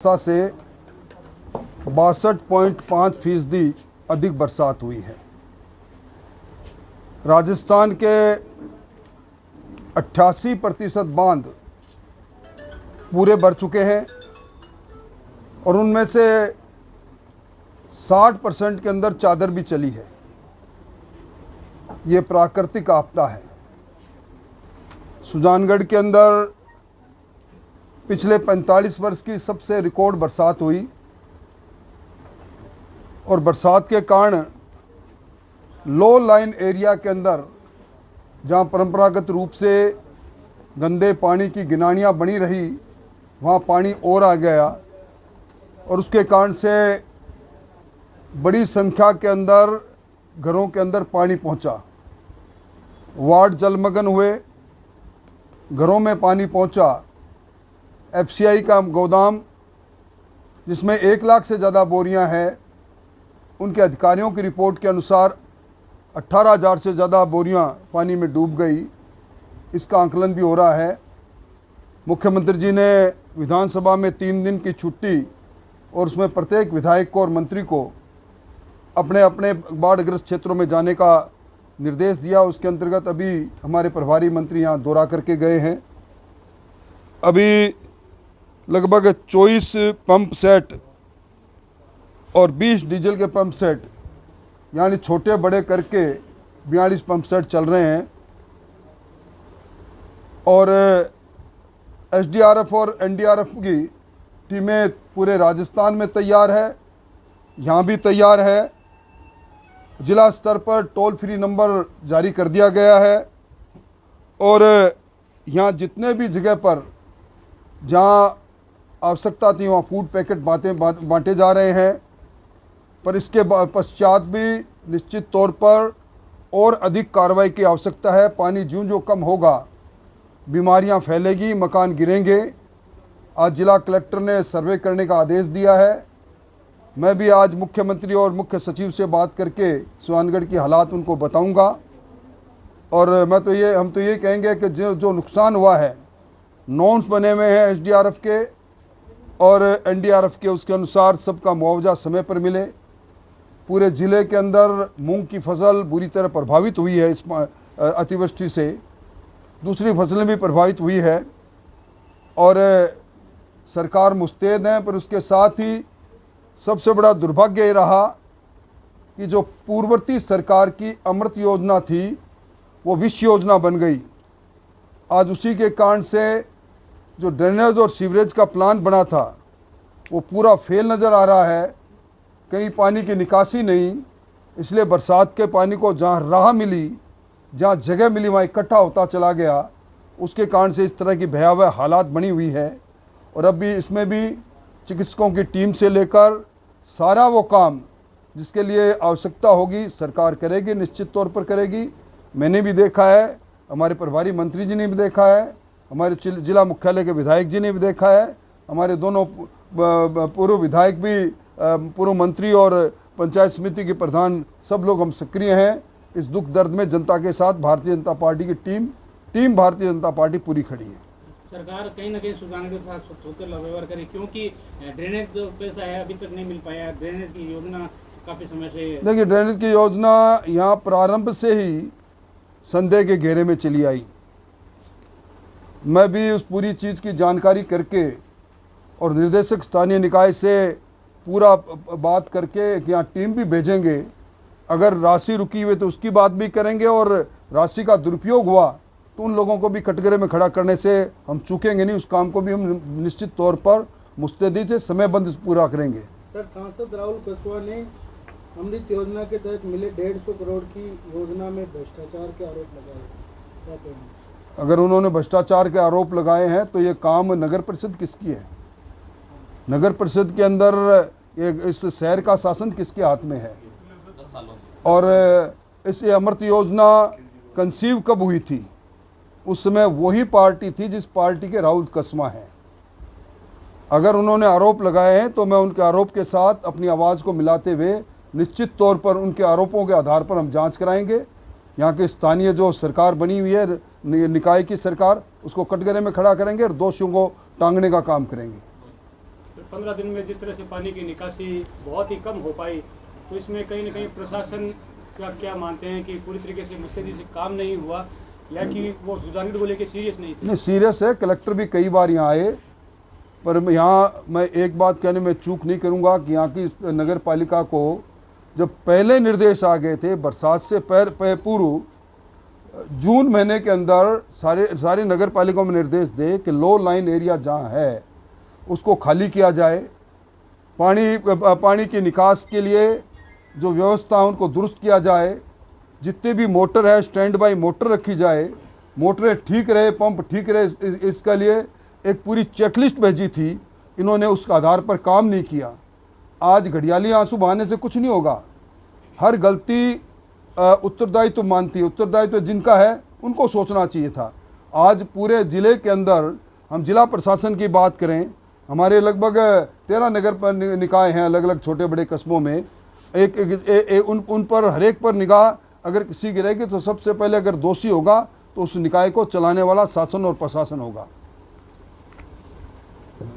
से 62.5% अधिक बरसात हुई है। राजस्थान के 88% बांध पूरे भर चुके हैं और उनमें से 60% के अंदर चादर भी चली है। ये प्राकृतिक आपदा है। सुजानगढ़ के अंदर पिछले 45 वर्ष की सबसे रिकॉर्ड बरसात हुई और बरसात के कारण लो लाइन एरिया के अंदर जहां परंपरागत रूप से गंदे पानी की गिनानियां बनी रही, वहां पानी और आ गया और उसके कारण से बड़ी संख्या के अंदर घरों के अंदर पानी पहुंचा। वार्ड जलमग्न हुए, घरों में पानी पहुंचा। एफसीआई का गोदाम जिसमें 1 लाख से ज़्यादा बोरियां हैं, उनके अधिकारियों की रिपोर्ट के अनुसार 18,000 से ज़्यादा बोरियां पानी में डूब गई। इसका आकलन भी हो रहा है। मुख्यमंत्री जी ने विधानसभा में 3 दिन की छुट्टी और उसमें प्रत्येक विधायक को और मंत्री को अपने अपने बाढ़ग्रस्त क्षेत्रों में जाने का निर्देश दिया। उसके अंतर्गत अभी हमारे प्रभारी मंत्री यहाँ दौरा करके गए हैं। अभी लगभग 24 पंप सेट और 20 डीजल के पंप सेट यानी छोटे बड़े करके 42 पंप सेट चल रहे हैं और एसडीआरएफ और एनडीआरएफ की टीमें पूरे राजस्थान में तैयार है, यहाँ भी तैयार है। जिला स्तर पर टोल फ्री नंबर जारी कर दिया गया है और यहाँ जितने भी जगह पर जहाँ आवश्यकता थी वहाँ फूड पैकेट बांटे जा रहे हैं। पर इसके पश्चात भी निश्चित तौर पर और अधिक कार्रवाई की आवश्यकता है। पानी ज्यों कम होगा बीमारियां फैलेगी, मकान गिरेंगे। आज जिला कलेक्टर ने सर्वे करने का आदेश दिया है। मैं भी आज मुख्यमंत्री और मुख्य सचिव से बात करके सुजानगढ़ की हालात उनको बताऊंगा और हम तो ये कहेंगे कि जो नुकसान हुआ है, नॉर्म्स बने हुए हैं एसडीआरएफ के और एनडीआरएफ के, उसके अनुसार सबका मुआवजा समय पर मिले। पूरे ज़िले के अंदर मूंग की फसल बुरी तरह प्रभावित हुई है इस अतिवृष्टि से। दूसरी फसलें भी प्रभावित हुई है और सरकार मुस्तैद है। पर उसके साथ ही सबसे बड़ा दुर्भाग्य ये रहा कि जो पूर्ववर्ती सरकार की अमृत योजना थी वो विष योजना बन गई। आज उसी के कारण से जो ड्रेनेज और सीवरेज का प्लान बना था वो पूरा फेल नज़र आ रहा है। कहीं पानी की निकासी नहीं, इसलिए बरसात के पानी को जहाँ राह मिली, जहाँ जगह मिली, वहाँ इकट्ठा होता चला गया। उसके कारण से इस तरह की भयावह हालात बनी हुई है और अब भी इसमें भी चिकित्सकों की टीम से लेकर सारा वो काम जिसके लिए आवश्यकता होगी सरकार करेगी, निश्चित तौर पर करेगी। मैंने भी देखा है, हमारे प्रभारी मंत्री जी ने भी देखा है, हमारे जिला मुख्यालय के विधायक जी ने भी देखा है, हमारे दोनों पूर्व विधायक भी, पूर्व मंत्री और पंचायत समिति के प्रधान, सब लोग हम सक्रिय हैं इस दुख दर्द में। जनता के साथ भारतीय जनता पार्टी की टीम भारतीय जनता पार्टी पूरी खड़ी है। सरकार कहीं ना कहीं सुजानगढ़ के साथ सोचकर व्यवहार करे, क्योंकि ड्रेनेज जो पैसा है अभी तक नहीं मिल पाया। ड्रेनेज की योजना काफ़ी समय से, देखिए ड्रेनेज की योजना यहाँ प्रारंभ से ही संदेह के घेरे में चली आई। मैं भी उस पूरी चीज़ की जानकारी करके और निर्देशक स्थानीय निकाय से पूरा बात करके कि यहाँ टीम भी भेजेंगे। अगर राशि रुकी हुई तो उसकी बात भी करेंगे और राशि का दुरुपयोग हुआ तो उन लोगों को भी कटघरे में खड़ा करने से हम चूकेंगे नहीं। उस काम को भी हम निश्चित तौर पर मुस्तैदी से समयबद्ध पूरा करेंगे। सर, सांसद राहुल कस्वा ने अमृत योजना के तहत मिले 150 करोड़ की योजना में भ्रष्टाचार के आरोप लगाए। अगर उन्होंने भ्रष्टाचार के आरोप लगाए हैं तो ये काम नगर परिषद किसकी है? नगर परिषद के अंदर इस शहर का शासन किसके हाथ में है? और इस अमृत योजना कंसीव कब हुई थी? उस समय वही पार्टी थी जिस पार्टी के राहुल कस्मा हैं। अगर उन्होंने आरोप लगाए हैं तो मैं उनके आरोप के साथ अपनी आवाज़ को मिलाते हुए निश्चित तौर पर उनके आरोपों के आधार पर हम जांच कराएंगे। यहाँ के स्थानीय जो सरकार बनी हुई है निकाय की सरकार, उसको कटघरे में खड़ा करेंगे और दोषियों को टांगने का काम करेंगे। 15 दिन में जिस तरह से पानी की निकासी बहुत ही कम हो पाई, तो इसमें कहीं न कहीं प्रशासन का क्या मानते हैं कि पूरी तरीके से मुस्तैदी से काम नहीं हुआ, या कि वो सुजानगढ़ को लेकर सीरियस नहीं थे? नहीं, सीरियस है। कलेक्टर भी कई बार यहाँ आए, पर यहाँ मैं एक बात कहने में चूक नहीं करूँगा कि यहाँ की नगर पालिका को जब पहले निर्देश आ गए थे बरसात से पूर्व, जून महीने के अंदर सारे नगर पालिकाओं में निर्देश दे कि लो लाइन एरिया जहाँ है उसको खाली किया जाए, पानी की निकास के लिए जो व्यवस्था है उनको दुरुस्त किया जाए, जितने भी मोटर है स्टैंड बाई मोटर रखी जाए, मोटरें ठीक रहे, पंप ठीक रहे, इसका लिए एक पूरी चेकलिस्ट भेजी थी। इन्होंने उसके आधार पर काम नहीं किया। आज घड़ियाली आंसू बहाने से कुछ नहीं होगा। हर गलती उत्तरदायित्व मानती है, उत्तरदायित्व जिनका है उनको सोचना चाहिए था। आज पूरे ज़िले के अंदर हम जिला प्रशासन की बात करें, हमारे लगभग 13 नगर निकाय हैं अलग अलग छोटे बड़े कस्बों में। उन पर हर एक पर निगाह अगर किसी की रहेगी तो सबसे पहले अगर दोषी होगा तो उस निकाय को चलाने वाला शासन और प्रशासन होगा।